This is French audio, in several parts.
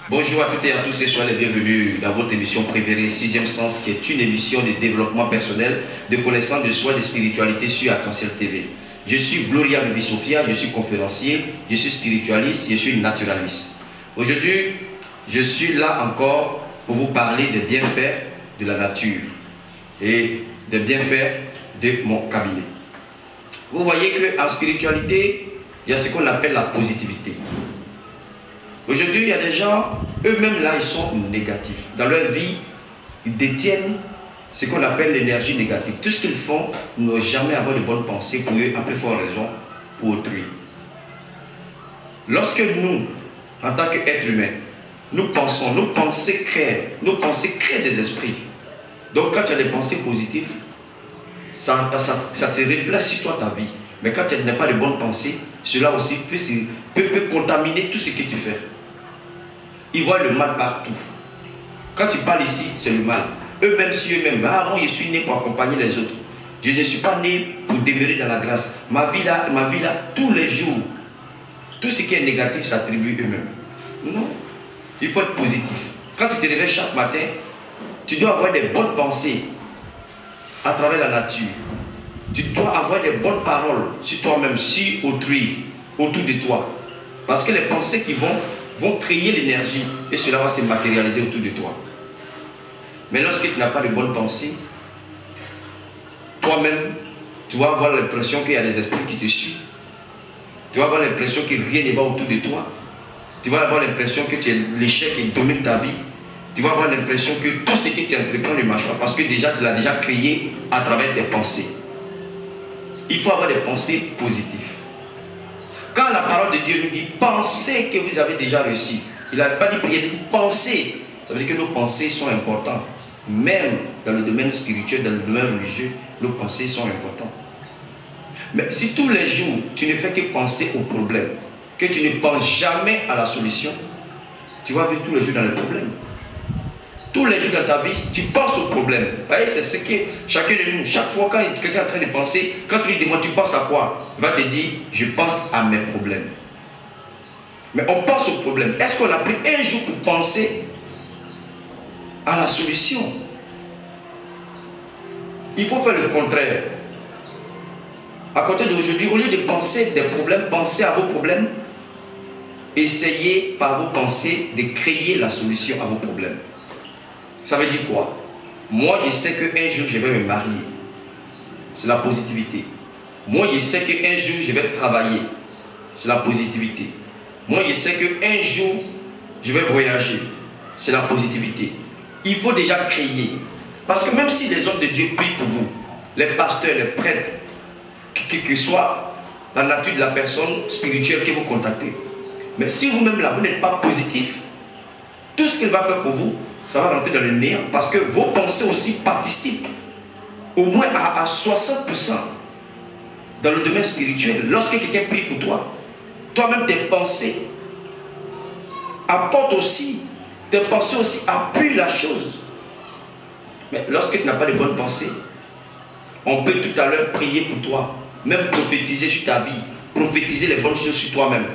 Bonjour à toutes et à tous et soyez les bienvenus dans votre émission préférée, Sixième Sens, qui est une émission de développement personnel, de connaissance de soi et de spiritualité sur Arc-en-Ciel TV. Je suis Gloria Baby Sophia, je suis conférencier, je suis spiritualiste, je suis naturaliste. Aujourd'hui, je suis là encore pour vous parler des bienfaits de la nature et des bienfaits de mon cabinet. Vous voyez qu'en spiritualité, il y a ce qu'on appelle la positivité. Aujourd'hui, il y a des gens, eux-mêmes là, ils sont négatifs. Dans leur vie, ils détiennent ce qu'on appelle l'énergie négative. Tout ce qu'ils font, ils n'ont jamais avoir de bonnes pensées pour eux, à plus forte raison, pour autrui. Lorsque nous, en tant qu'êtres humains, nous pensons, nos pensées créent des esprits. Donc quand tu as des pensées positives, ça te reflète sur toi ta vie. Mais quand tu n'as pas de bonnes pensées, cela aussi peut contaminer tout ce que tu fais. Ils voient le mal partout. Quand tu parles ici, c'est le mal. Eux-mêmes sur eux-mêmes, ah moi je suis né pour accompagner les autres. Je ne suis pas né pour demeurer dans la grâce. Ma vie là, tous les jours, tout ce qui est négatif s'attribue eux-mêmes. Non. Il faut être positif. Quand tu te réveilles chaque matin, tu dois avoir des bonnes pensées à travers la nature. Tu dois avoir des bonnes paroles sur toi-même, sur autrui, autour de toi. Parce que les pensées qui vont créer l'énergie et cela va se matérialiser autour de toi. Mais lorsque tu n'as pas de bonnes pensées, toi-même, tu vas avoir l'impression qu'il y a des esprits qui te suivent. Tu vas avoir l'impression que rien ne va autour de toi. Tu vas avoir l'impression que tu es l'échec qui domine ta vie. Tu vas avoir l'impression que tout ce que tu entreprends ne marche pas parce que déjà tu l'as déjà créé à travers tes pensées. Il faut avoir des pensées positives. Quand la parole de Dieu nous dit pensez que vous avez déjà réussi, il n'a pas dit prier, il dit pensez. Ça veut dire que nos pensées sont importantes. Même dans le domaine spirituel, dans le domaine religieux, nos pensées sont importantes. Mais si tous les jours tu ne fais que penser au problème, que tu ne penses jamais à la solution, tu vas vivre tous les jours dans le problème. Tous les jours dans ta vie, tu penses au problème. C'est ce que chacun de nous, chaque fois quand quelqu'un est en train de penser, quand tu lui demandes tu penses à quoi, il va te dire je pense à mes problèmes. Mais on pense au problème. Est-ce qu'on a pris un jour pour penser à la solution? Il faut faire le contraire. À côté d'aujourd'hui, au lieu de penser des problèmes, pensez à vos problèmes. Essayez par vos pensées de créer la solution à vos problèmes. Ça veut dire quoi? Moi, je sais qu'un jour, je vais me marier. C'est la positivité. Moi, je sais qu'un jour, je vais travailler. C'est la positivité. Moi, je sais qu'un jour, je vais voyager. C'est la positivité. Il faut déjà créer. Parce que même si les hommes de Dieu prient pour vous, les pasteurs, les prêtres, que soit la nature de la personne spirituelle que vous contactez, mais si vous-même là, vous n'êtes pas positif, tout ce qu'il va faire pour vous, ça va rentrer dans le néant. Parce que vos pensées aussi participent au moins à 60% dans le domaine spirituel. Lorsque quelqu'un prie pour toi, toi-même tes pensées apportent aussi, tes pensées aussi appuient la chose. Mais lorsque tu n'as pas de bonnes pensées, on peut tout à l'heure prier pour toi, même prophétiser sur ta vie, prophétiser les bonnes choses sur toi-même.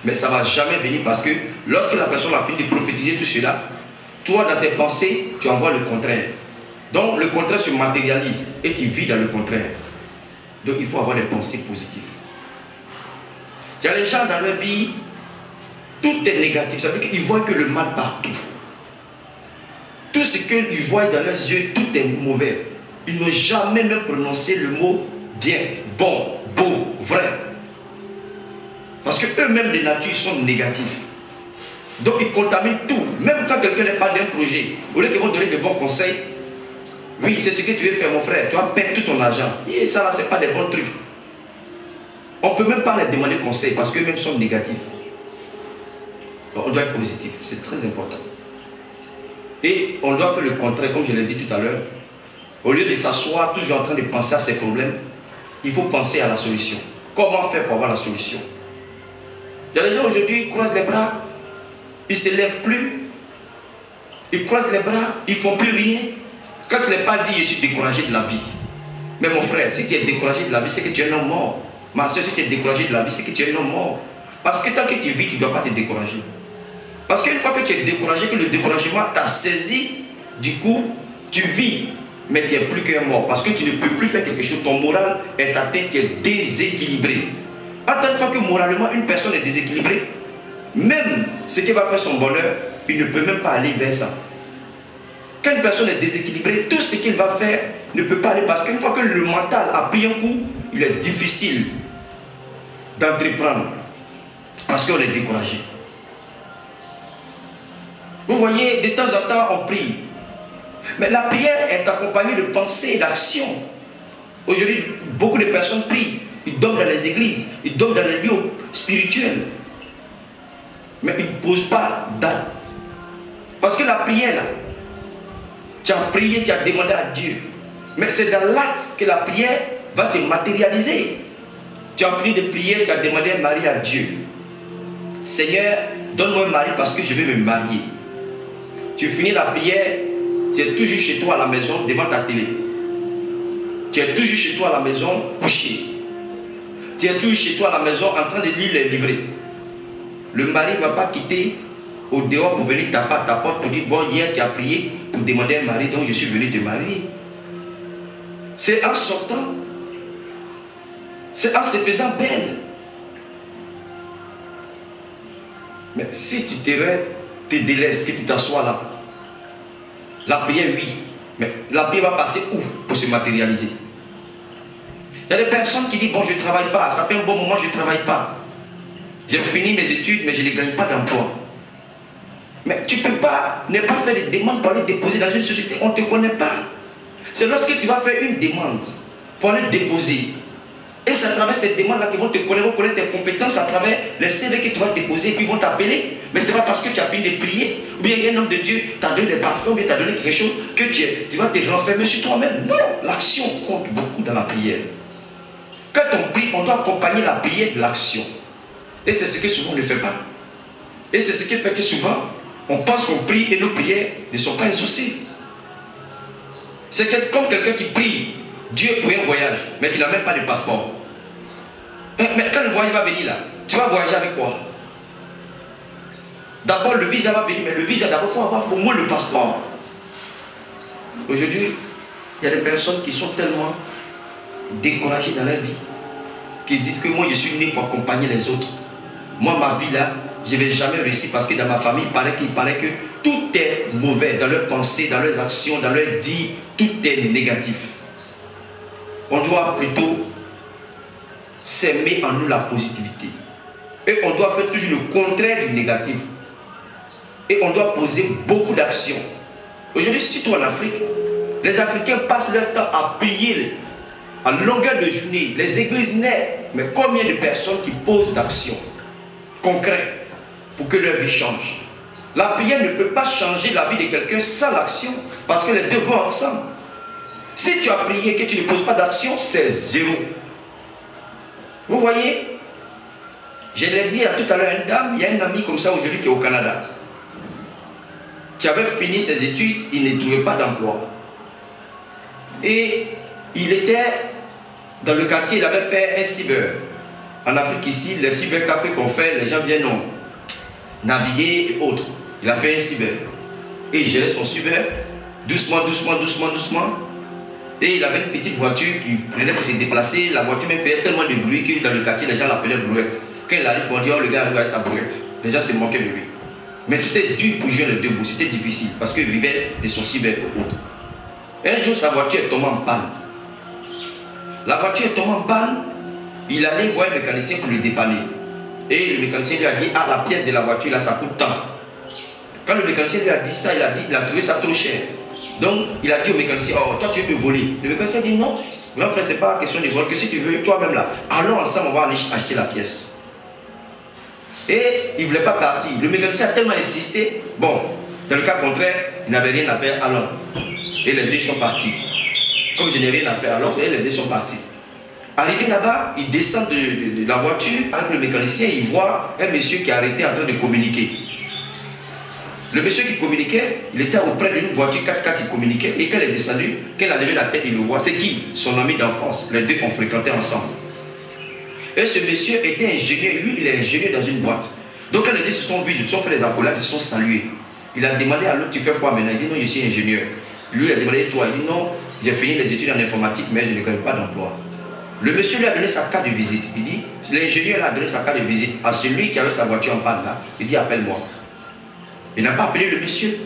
Mais ça ne va jamais venir parce que lorsque la personne a fini de prophétiser tout cela, toi dans tes pensées, tu envoies le contraire. Donc le contraire se matérialise et tu vis dans le contraire. Donc il faut avoir des pensées positives. Il y a les gens dans leur vie, tout est négatif. Ça veut dire qu'ils voient que le mal partout. Tout ce qu'ils voient dans leurs yeux, tout est mauvais. Ils n'ont jamais même prononcé le mot bien, bon, beau, vrai. Parce qu'eux-mêmes de nature sont négatifs. Donc ils contaminent tout. Même quand quelqu'un n'est pas d'un projet, au lieu qu'ils vont donner de bons conseils, oui, c'est ce que tu veux faire mon frère, tu vas perdre tout ton argent. Et ça là, ce n'est pas des bons trucs. On ne peut même pas les demander conseil parce qu'eux-mêmes sont négatifs. Donc, on doit être positif, c'est très important. Et on doit faire le contraire, comme je l'ai dit tout à l'heure. Au lieu de s'asseoir toujours en train de penser à ses problèmes, il faut penser à la solution. Comment faire pour avoir la solution? Il y a des gens aujourd'hui qui croisent les bras, ils ne se lèvent plus, ils croisent les bras, ils ne font plus rien. Quand tu n'es pas dit je suis découragé de la vie. Mais mon frère, si tu es découragé de la vie, c'est que tu es un homme mort. Ma soeur, si tu es découragé de la vie, c'est que tu es un homme mort. Parce que tant que tu vis, tu ne dois pas te décourager. Parce qu'une fois que tu es découragé, que le découragement t'a saisi, du coup, tu vis, mais tu n'es plus qu'un mort. Parce que tu ne peux plus faire quelque chose. Ton moral est atteint, tu es déséquilibré. À tant fois que moralement, une personne est déséquilibrée, même ce qui va faire son bonheur, il ne peut même pas aller vers ça. Quand une personne est déséquilibrée, tout ce qu'il va faire ne peut pas aller. Parce qu'une fois que le mental a pris un coup, il est difficile d'entreprendre. Parce qu'on est découragé. Vous voyez, de temps en temps, on prie. Mais la prière est accompagnée de pensées et d'actions. Aujourd'hui, beaucoup de personnes prient. Ils dorment dans les églises, ils dorment dans les lieux spirituels. Mais ils ne posent pas date. Parce que la prière, là, tu as prié, tu as demandé à Dieu. Mais c'est dans l'acte que la prière va se matérialiser. Tu as fini de prier, tu as demandé un mari à Dieu. Seigneur, donne-moi un mari parce que je vais me marier. Tu finis la prière, tu es toujours chez toi à la maison devant ta télé. Tu es toujours chez toi à la maison couché. Tu es toujours chez toi à la maison en train de lire les livrets. Le mari ne va pas quitter au dehors pour venir taper à ta porte pour dire bon, hier tu as prié pour demander un mari, donc je suis venu te marier. C'est en sortant, c'est en se faisant belle. Mais si tu te délaisses, que tu t'assois là, la prière, oui, mais la prière va passer où pour se matérialiser? Il y a des personnes qui disent bon, je ne travaille pas, ça fait un bon moment, je ne travaille pas. J'ai fini mes études, mais je ne gagne pas d'emploi. Mais tu ne peux pas ne pas faire des demandes pour aller déposer dans une société, on ne te connaît pas. C'est lorsque tu vas faire une demande pour aller déposer. Et c'est à travers cette demande-là qu'ils vont te connaître, vont connaître tes compétences à travers les CV que tu vas déposer, et puis ils vont t'appeler. Mais ce n'est pas parce que tu as fini de prier, ou bien un homme de Dieu t'a donné des parfums, ou bien t'a donné quelque chose, que tu vas te renfermer sur toi-même. Non, l'action compte beaucoup dans la prière. Quand on prie, on doit accompagner la prière de l'action. Et c'est ce que souvent on ne fait pas. Et c'est ce qui fait que souvent, on pense qu'on prie et nos prières ne sont pas exaucées. C'est comme quelqu'un qui prie Dieu pour un voyage, mais qui n'a même pas de passeport. Mais quand le voyage va venir là, tu vas voyager avec quoi? D'abord le visa va venir, mais le visa d'abord il faut avoir au moins le passeport. Aujourd'hui, il y a des personnes qui sont tellement découragées dans leur vie, qui disent que moi je suis né pour accompagner les autres. Moi ma vie là, je ne vais jamais réussir parce que dans ma famille, il paraît que tout est mauvais dans leurs pensées, dans leurs actions, dans leurs dits, tout est négatif. On doit plutôt s'aimer en nous la positivité. Et on doit faire toujours le contraire du négatif. Et on doit poser beaucoup d'actions. Aujourd'hui, surtout en Afrique, les Africains passent leur temps à prier à longueur de journée. Les églises naissent. Mais combien de personnes qui posent d'actions concrètes pour que leur vie change? La prière ne peut pas changer la vie de quelqu'un sans l'action. Parce que les deux vont ensemble. Si tu as prié et que tu ne poses pas d'action, c'est zéro. Vous voyez, je l'ai dit à tout à l'heure à une dame, il y a une amie comme ça aujourd'hui qui est au Canada, qui avait fini ses études, il ne trouvait pas d'emploi. Et il était dans le quartier, il avait fait un cyber. En Afrique ici, les cybercafés qu'on fait, les gens viennent naviguer et autres. Il a fait un cyber. Et il gérait son cyber, doucement, doucement, doucement, doucement. Et il avait une petite voiture qui prenait pour se déplacer. La voiture même faisait tellement de bruit que dans le quartier, les gens l'appelaient brouette. Quand il arrive, on dit, oh le gars arrive avec sa brouette. Les gens se moquaient de lui. Mais c'était dur pour jouer les deux bouts, c'était difficile parce qu'il vivait de son cyber ou autre. Un jour, sa voiture est tombée en panne. La voiture est tombée en panne. Il allait voir un mécanicien pour le dépanner. Et le mécanicien lui a dit, ah, la pièce de la voiture là, ça coûte tant. Quand le mécanicien lui a dit ça, il a trouvé ça trop cher. Donc, il a dit au mécanicien, oh, toi tu veux me voler. Le mécanicien a dit non, grand frère, ce n'est pas question de vol, que si tu veux, toi-même là, allons ensemble, on va aller acheter la pièce. Et il ne voulait pas partir. Le mécanicien a tellement insisté, bon, dans le cas contraire, il n'avait rien à faire, allons. Et les deux sont partis. Comme je n'ai rien à faire, allons, et les deux sont partis. Arrivé là-bas, il descend de la voiture avec le mécanicien, il voit un monsieur qui est arrêté en train de communiquer. Le monsieur qui communiquait, il était auprès d'une voiture 4x4, il communiquait, et quand il est descendu, quand il a levé la tête, il le voit. C'est qui? Son ami d'enfance. Les deux ont fréquenté ensemble. Et ce monsieur était ingénieur, lui il est ingénieur dans une boîte. Donc quand les deux se sont vus, ils se sont fait les accolades, ils se sont salués. Il a demandé à l'autre, tu fais quoi maintenant? Il dit non, je suis ingénieur. Lui il a demandé toi, il dit non, j'ai fini les études en informatique mais je ne connais pas d'emploi. Le monsieur lui a donné sa carte de visite. Il dit, l'ingénieur a donné sa carte de visite à celui qui avait sa voiture en panne là. Il dit appelle-moi. Il n'a pas appelé le monsieur.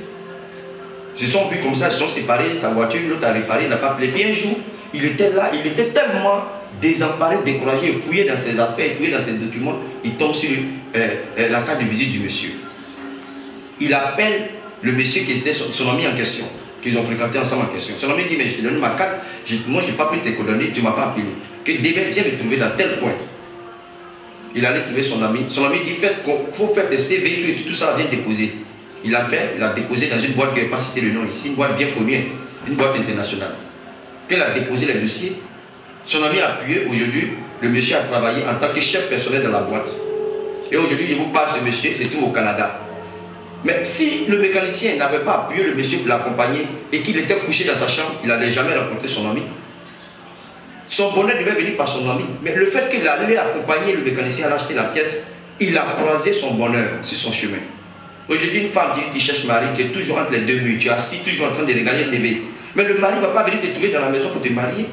Ils se sont vus comme ça, ils se sont séparés, sa voiture, l'autre a réparé, il n'a pas appelé. Puis un jour, il était là, il était tellement désemparé, découragé, il fouillait dans ses affaires, il fouillait dans ses documents, il tombe sur la carte de visite du monsieur. Il appelle le monsieur qui était son ami en question, qu'ils ont fréquenté ensemble en question. Son ami dit, mais je t'ai donné ma carte, moi je n'ai pas pu te coordonner, tu ne m'as pas appelé. Que demain, viens me trouver dans tel coin. Il allait trouver son ami. Son ami dit, il faut faire des CV, tout ça, viens déposer. Il a déposé dans une boîte qui n'est pas cité le nom ici, une boîte bien connue, une boîte internationale. Qu'elle a déposé les dossiers, son ami a appuyé. Aujourd'hui, le monsieur a travaillé en tant que chef personnel de la boîte. Et aujourd'hui, je vous parle de ce monsieur, c'est tout au Canada. Mais si le mécanicien n'avait pas appuyé le monsieur pour l'accompagner et qu'il était couché dans sa chambre, il n'allait jamais rencontrer son ami. Son bonheur devait venir par son ami. Mais le fait qu'il allait accompagner le mécanicien à acheter la pièce, il a croisé son bonheur sur son chemin. Aujourd'hui, une femme dit que tu cherches mari, tu es toujours entre les deux murs, tu es assis toujours en train de regarder la TV. Mais le mari ne va pas venir te trouver dans la maison pour te marier.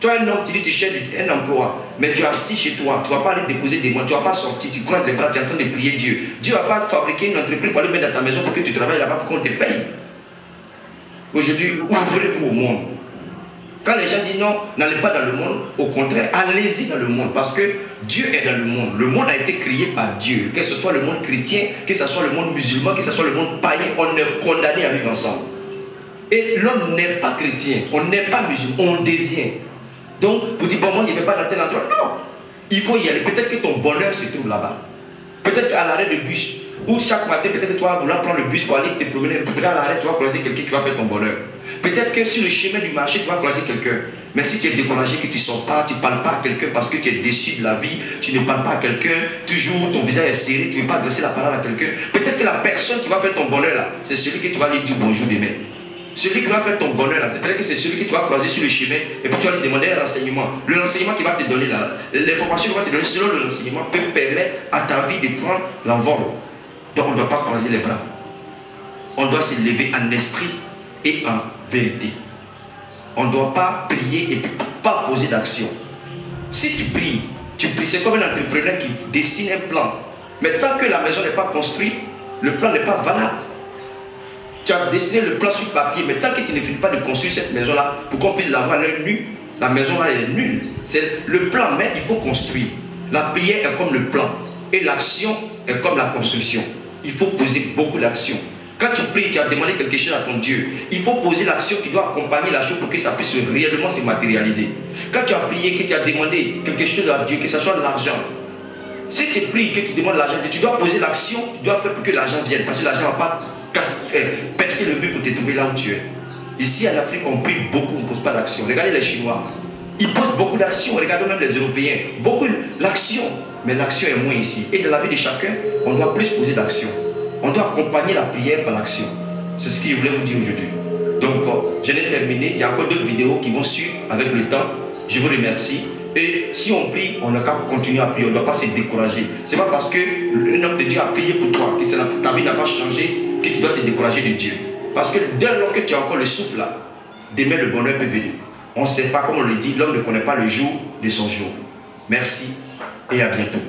Toi, un homme, tu dis que tu cherches un emploi, mais tu es assis chez toi, tu ne vas pas aller déposer des mois, tu ne vas pas sortir, tu croises les bras, tu es en train de prier Dieu. Dieu ne va pas fabriquer une entreprise pour aller mettre dans ta maison pour que tu travailles là-bas pour qu'on te paye. Aujourd'hui, ouvrez-vous au monde. Quand les gens disent non, n'allez pas dans le monde, au contraire, allez-y dans le monde, parce que Dieu est dans le monde. Le monde a été créé par Dieu, que ce soit le monde chrétien, que ce soit le monde musulman, que ce soit le monde païen, on est condamné à vivre ensemble. Et l'homme n'est pas chrétien, on n'est pas musulman, on devient. Donc, vous dites, bon, moi, je ne vais pas dans tel endroit. Non, il faut y aller. Peut-être que ton bonheur se trouve là-bas. Peut-être qu'à l'arrêt de bus, ou chaque matin, peut-être que tu vas vouloir prendre le bus pour aller te promener. Peut-être à l'arrêt, tu vas croiser quelqu'un qui va faire ton bonheur. Peut-être que sur le chemin du marché, tu vas croiser quelqu'un. Mais si tu es découragé, que tu ne sors pas, tu ne parles pas à quelqu'un parce que tu es déçu de la vie, tu ne parles pas à quelqu'un, toujours ton visage est serré, tu ne veux pas adresser la parole à quelqu'un. Peut-être que la personne qui va faire ton bonheur là, c'est celui que tu vas lui dire bonjour demain. Celui qui va faire ton bonheur là, c'est peut-être que c'est celui que tu vas croiser sur le chemin et puis tu vas lui demander un renseignement. Le renseignement qu'il va te donner là, l'information qu'il va te donner selon le renseignement peut permettre à ta vie de prendre l'envol. Donc on ne doit pas croiser les bras. On doit se lever en esprit et en vérité. On ne doit pas prier et puis pas poser d'action. Si tu pries, c'est comme un entrepreneur qui dessine un plan. Mais tant que la maison n'est pas construite, le plan n'est pas valable. Tu as dessiné le plan sur papier, mais tant que tu ne finis pas de construire cette maison-là, pour qu'on puisse l'avoir à l'œil nu, la maison-là est nulle. C'est le plan, mais il faut construire. La prière est comme le plan, et l'action est comme la construction. Il faut poser beaucoup d'actions. Quand tu pries, tu as demandé quelque chose à ton Dieu, il faut poser l'action qui doit accompagner la chose pour que ça puisse réellement se matérialiser. Quand tu as prié, que tu as demandé quelque chose à Dieu, que ce soit de l'argent, si tu pries, que tu demandes l'argent, tu dois poser l'action, tu dois faire pour que l'argent vienne, parce que l'argent ne va pas percer le but pour te trouver là où tu es. Ici en Afrique, on prie beaucoup, on ne pose pas d'action. Regardez les Chinois, ils posent beaucoup d'action. Regardez même les Européens, beaucoup l'action, mais l'action est moins ici. Et dans la vie de chacun, on doit plus poser d'action. On doit accompagner la prière par l'action. C'est ce que je voulais vous dire aujourd'hui. Donc, je l'ai terminé. Il y a encore d'autres vidéos qui vont suivre avec le temps. Je vous remercie. Et si on prie, on n'a qu'à continuer à prier. On ne doit pas se décourager. Ce n'est pas parce qu'un homme de Dieu a prié pour toi, que ta vie n'a pas changé, que tu dois te décourager de Dieu. Parce que dès lors que tu as encore le souffle là, demain le bonheur peut venir. On ne sait pas, comme on le dit, l'homme ne connaît pas le jour de son jour. Merci et à bientôt.